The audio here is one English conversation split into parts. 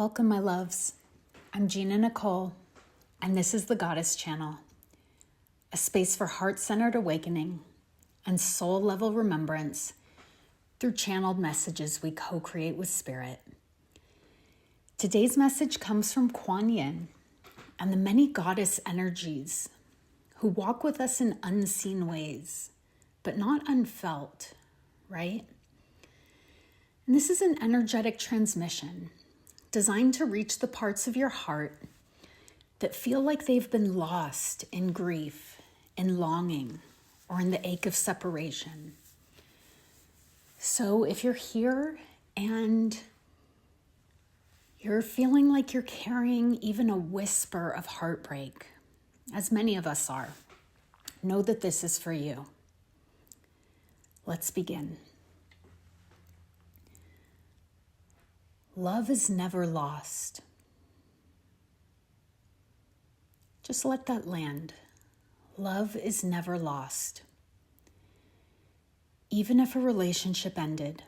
Welcome, my loves. I'm Gina Nicole, and this is the Goddess Channel, a space for heart-centered awakening and soul-level remembrance through channeled messages we co-create with Spirit. Today's message comes from Kuan Yin and the many goddess energies who walk with us in unseen ways, but not unfelt, right? And this is an energetic transmission designed to reach the parts of your heart that feel like they've been lost in grief, in longing, or in the ache of separation. So if you're here and you're feeling like you're carrying even a whisper of heartbreak, as many of us are, know that this is for you. Let's begin. Love is never lost. Just let that land. Love is never lost. Even if a relationship ended,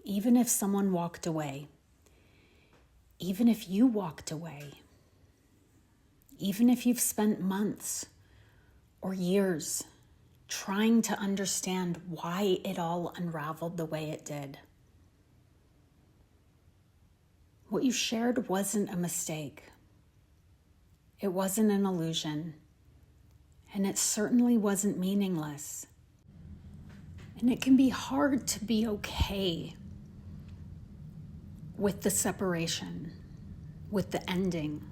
even if someone walked away, even if you walked away, even if you've spent months or years trying to understand why it all unraveled the way it did. What you shared wasn't a mistake. It wasn't an illusion. And it certainly wasn't meaningless. And it can be hard to be okay with the separation, with the ending,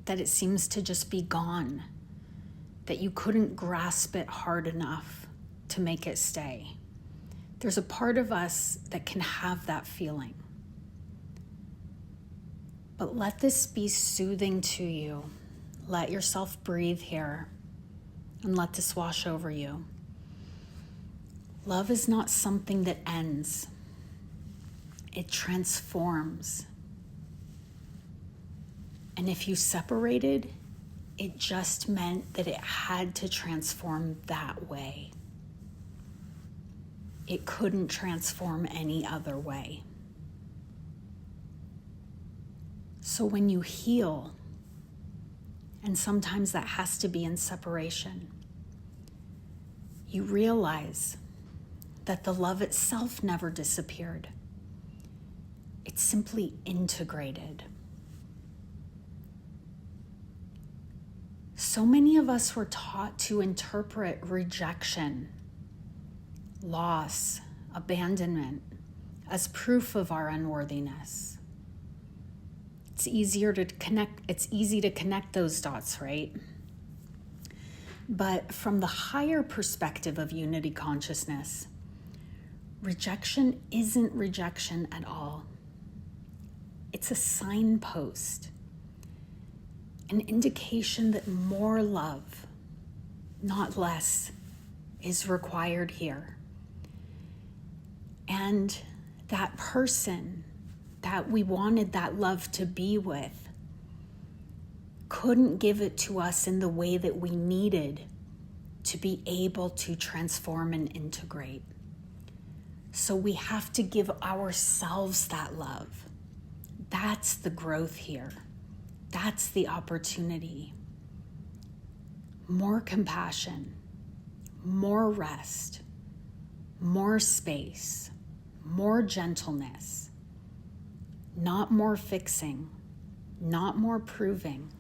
that it seems to just be gone, that you couldn't grasp it hard enough to make it stay. There's a part of us that can have that feeling. But let this be soothing to you. Let yourself breathe here and let this wash over you. Love is not something that ends. It transforms. And if you separated, it just meant that it had to transform that way. It couldn't transform any other way. So when you heal, and sometimes that has to be in separation, you realize that the love itself never disappeared. It's simply integrated. So many of us were taught to interpret rejection, loss, abandonment as proof of our unworthiness. It's easy to connect those dots, right? But from the higher perspective of unity consciousness, rejection isn't rejection at all. It's a signpost, an indication that more love, not less, is required here. And that person that we wanted that love to be with couldn't give it to us in the way that we needed to be able to transform and integrate. So we have to give ourselves that love. That's the growth here. That's the opportunity. More compassion, more rest, more space, more gentleness. Not more fixing, not more proving,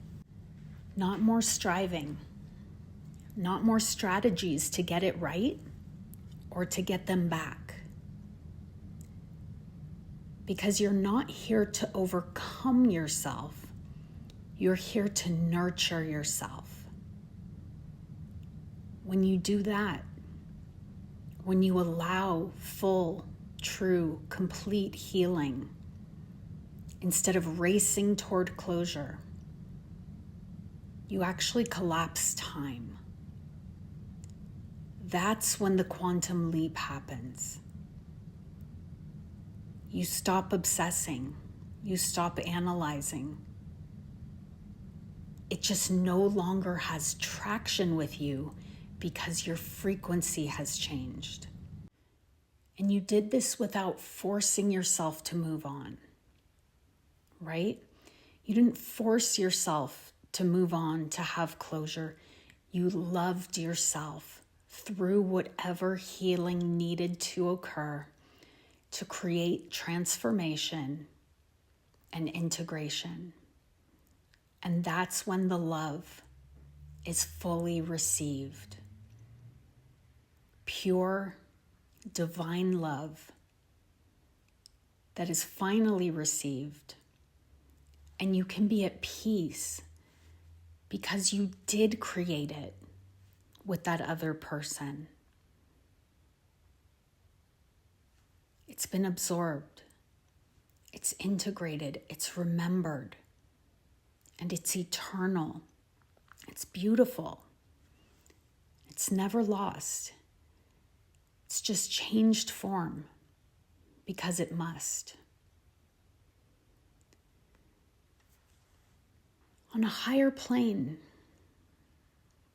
not more striving, not more strategies to get it right or to get them back. Because you're not here to overcome yourself, you're here to nurture yourself. When you do that, when you allow full, true, complete healing, instead of racing toward closure, you actually collapse time. That's when the quantum leap happens. You stop obsessing. You stop analyzing. It just no longer has traction with you because your frequency has changed. And you did this without forcing yourself to move on. right? You didn't force yourself to move on, to have closure. You loved yourself through whatever healing needed to occur to create transformation and integration. And that's when the love is fully received. Pure, divine love that is finally received. And you can be at peace because you did create it with that other person. It's been absorbed, it's integrated, it's remembered, and it's eternal. It's beautiful. It's never lost. It's just changed form because it must. On a higher plane,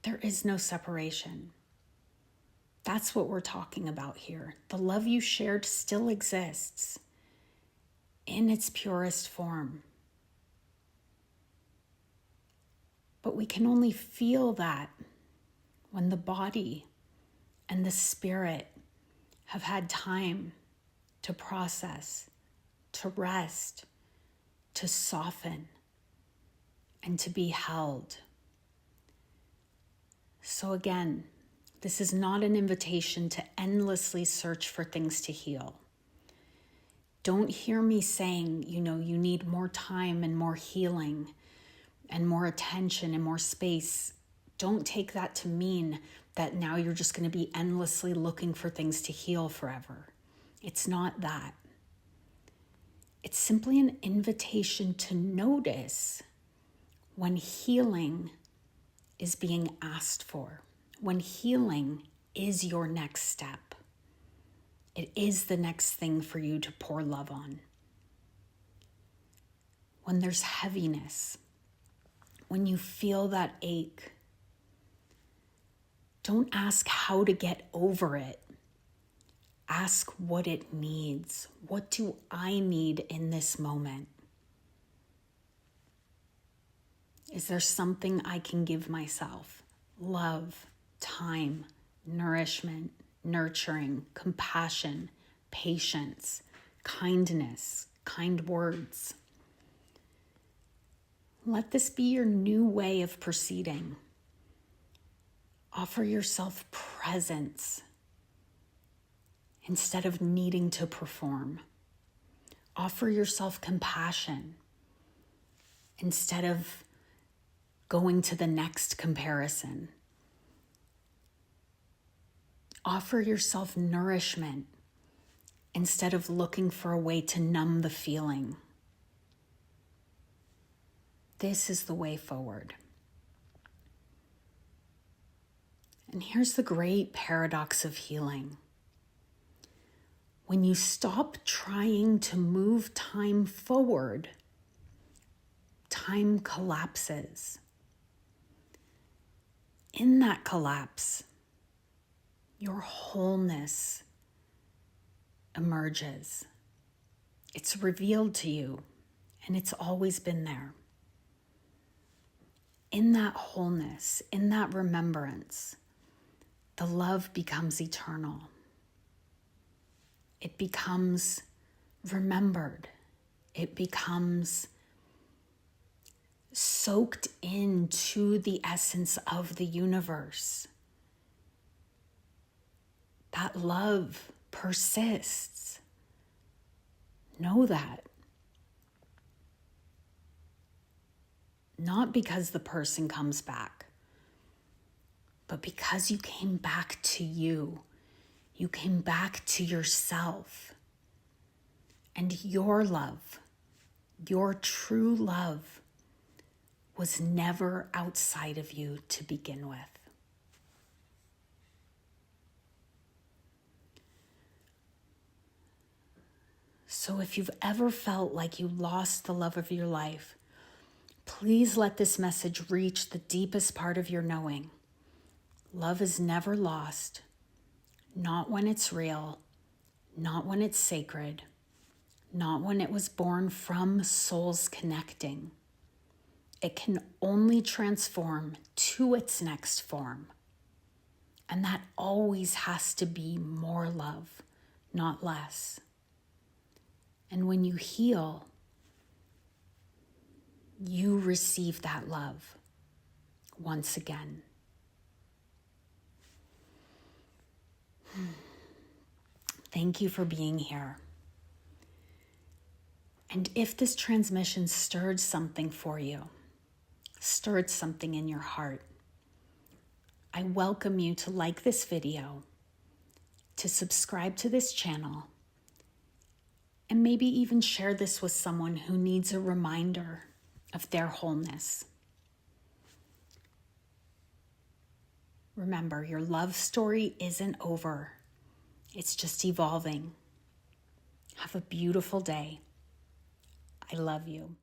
there is no separation. That's what we're talking about here. The love you shared still exists in its purest form. But we can only feel that when the body and the spirit have had time to process, to rest, to soften, and to be held. So again, this is not an invitation to endlessly search for things to heal. Don't hear me saying, you need more time and more healing and more attention and more space. Don't take that to mean that now you're just going to be endlessly looking for things to heal forever. It's not that. It's simply an invitation to notice when healing is being asked for, when healing is your next step. It is the next thing for you to pour love on. When there's heaviness, when you feel that ache, don't ask how to get over it. Ask what it needs. What do I need in this moment? Is there something I can give myself? Love, time, nourishment, nurturing, compassion, patience, kindness, kind words. Let this be your new way of proceeding. Offer yourself presence instead of needing to perform. Offer yourself compassion instead of going to the next comparison. Offer yourself nourishment instead of looking for a way to numb the feeling. This is the way forward. And here's the great paradox of healing. When you stop trying to move time forward, time collapses. In that collapse, your wholeness emerges. It's revealed to you, and it's always been there. In that wholeness, in that remembrance, the love becomes eternal. It becomes remembered. It becomes soaked into the essence of the universe. That love persists. Know that. Not because the person comes back, but because you came back to you. You came back to yourself. And your love, your true love, was never outside of you to begin with. So if you've ever felt like you lost the love of your life, please let this message reach the deepest part of your knowing. Love is never lost, not when it's real, not when it's sacred, not when it was born from souls connecting. It can only transform to its next form. And that always has to be more love, not less. And when you heal, you receive that love once again. Thank you for being here. And if this transmission stirred something for you, stirred something in your heart, I welcome you to like this video, to subscribe to this channel, and maybe even share this with someone who needs a reminder of their wholeness. Remember, your love story isn't over. It's just evolving. Have a beautiful day. I love you.